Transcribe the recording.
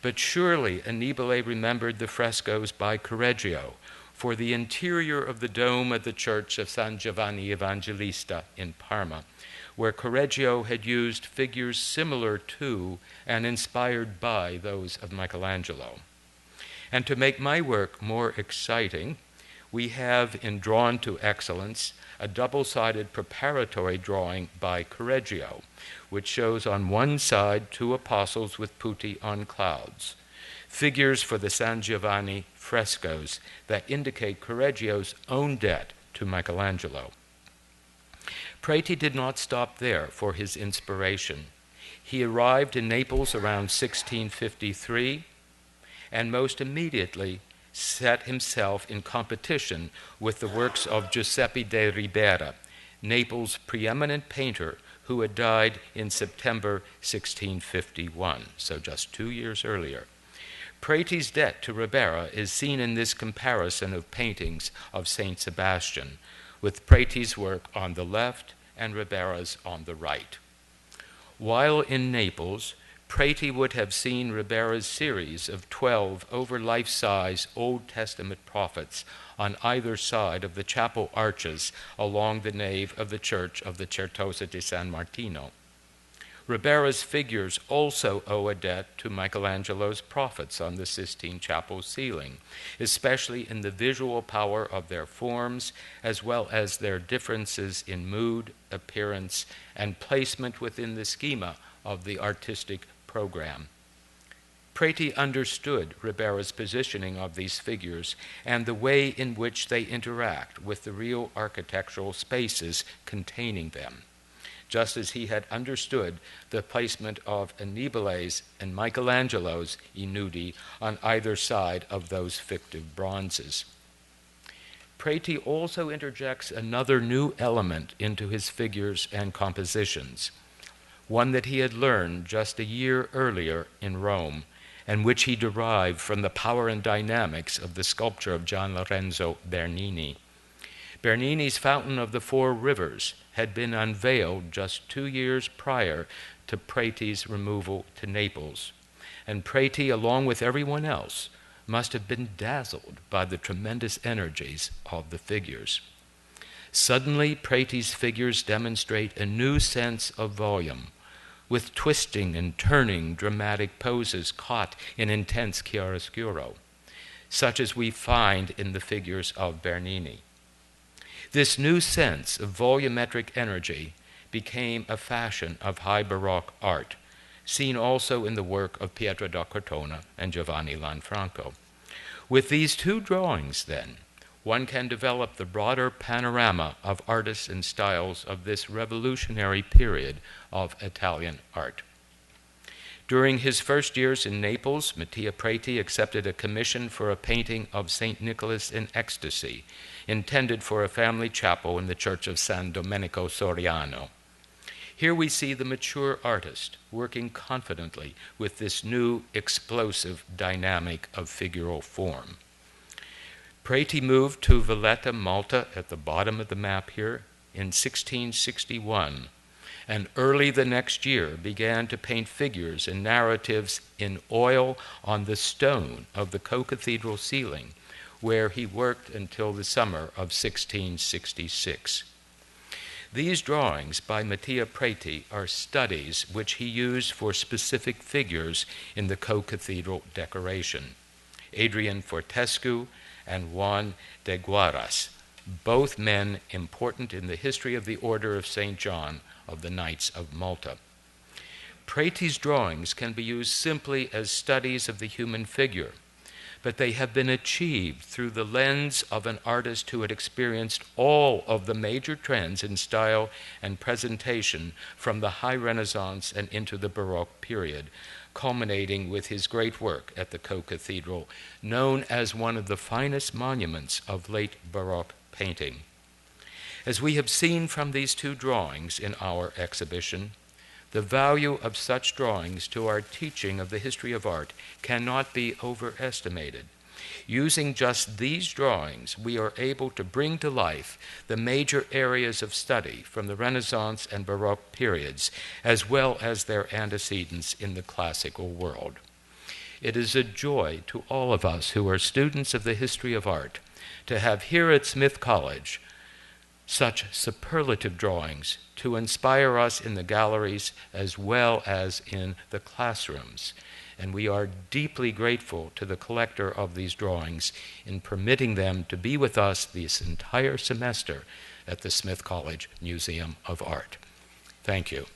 But surely Annibale remembered the frescoes by Correggio for the interior of the dome of the church of San Giovanni Evangelista in Parma, where Correggio had used figures similar to and inspired by those of Michelangelo. And to make my work more exciting, we have in Drawn to Excellence a double-sided preparatory drawing by Correggio, which shows on one side two apostles with putti on clouds, figures for the San Giovanni frescoes that indicate Correggio's own debt to Michelangelo. Preti did not stop there for his inspiration. He arrived in Naples around 1653 and most immediately set himself in competition with the works of Giuseppe de Ribera, Naples' preeminent painter who had died in September 1651, so just 2 years earlier. Preti's debt to Ribera is seen in this comparison of paintings of Saint Sebastian, with Preti's work on the left and Ribera's on the right. While in Naples, Preti would have seen Ribera's series of 12 over-life-size Old Testament prophets on either side of the chapel arches along the nave of the church of the Certosa di San Martino. Ribera's figures also owe a debt to Michelangelo's prophets on the Sistine Chapel ceiling, especially in the visual power of their forms, as well as their differences in mood, appearance, and placement within the schema of the artistic program. Preti understood Ribera's positioning of these figures and the way in which they interact with the real architectural spaces containing them, just as he had understood the placement of Annibale's and Michelangelo's I nudi on either side of those fictive bronzes. Preti also interjects another new element into his figures and compositions, one that he had learned just a year earlier in Rome, and which he derived from the power and dynamics of the sculpture of Gian Lorenzo Bernini. Bernini's Fountain of the Four Rivers had been unveiled just 2 years prior to Preti's removal to Naples, and Preti, along with everyone else, must have been dazzled by the tremendous energies of the figures. Suddenly, Preti's figures demonstrate a new sense of volume, with twisting and turning dramatic poses caught in intense chiaroscuro, such as we find in the figures of Bernini. This new sense of volumetric energy became a fashion of high Baroque art, seen also in the work of Pietro da Cortona and Giovanni Lanfranco. With these two drawings, then, one can develop the broader panorama of artists and styles of this revolutionary period of Italian art. During his first years in Naples, Mattia Preti accepted a commission for a painting of St. Nicholas in ecstasy, intended for a family chapel in the church of San Domenico Soriano. Here we see the mature artist working confidently with this new explosive dynamic of figural form. Preti moved to Valletta, Malta, at the bottom of the map here, in 1661, and early the next year began to paint figures and narratives in oil on the stone of the co-cathedral ceiling, where he worked until the summer of 1666. These drawings by Mattia Preti are studies which he used for specific figures in the co-cathedral decoration: Adrian Fortescue and Juan de Guaras, both men important in the history of the Order of St. John of the Knights of Malta. Preti's drawings can be used simply as studies of the human figure, but they have been achieved through the lens of an artist who had experienced all of the major trends in style and presentation from the High Renaissance and into the Baroque period, culminating with his great work at the co-cathedral, known as one of the finest monuments of late Baroque painting. As we have seen from these two drawings in our exhibition, the value of such drawings to our teaching of the history of art cannot be overestimated. Using just these drawings, we are able to bring to life the major areas of study from the Renaissance and Baroque periods, as well as their antecedents in the classical world. It is a joy to all of us who are students of the history of art to have here at Smith College such superlative drawings to inspire us in the galleries as well as in the classrooms. And we are deeply grateful to the collector of these drawings in permitting them to be with us this entire semester at the Smith College Museum of Art. Thank you.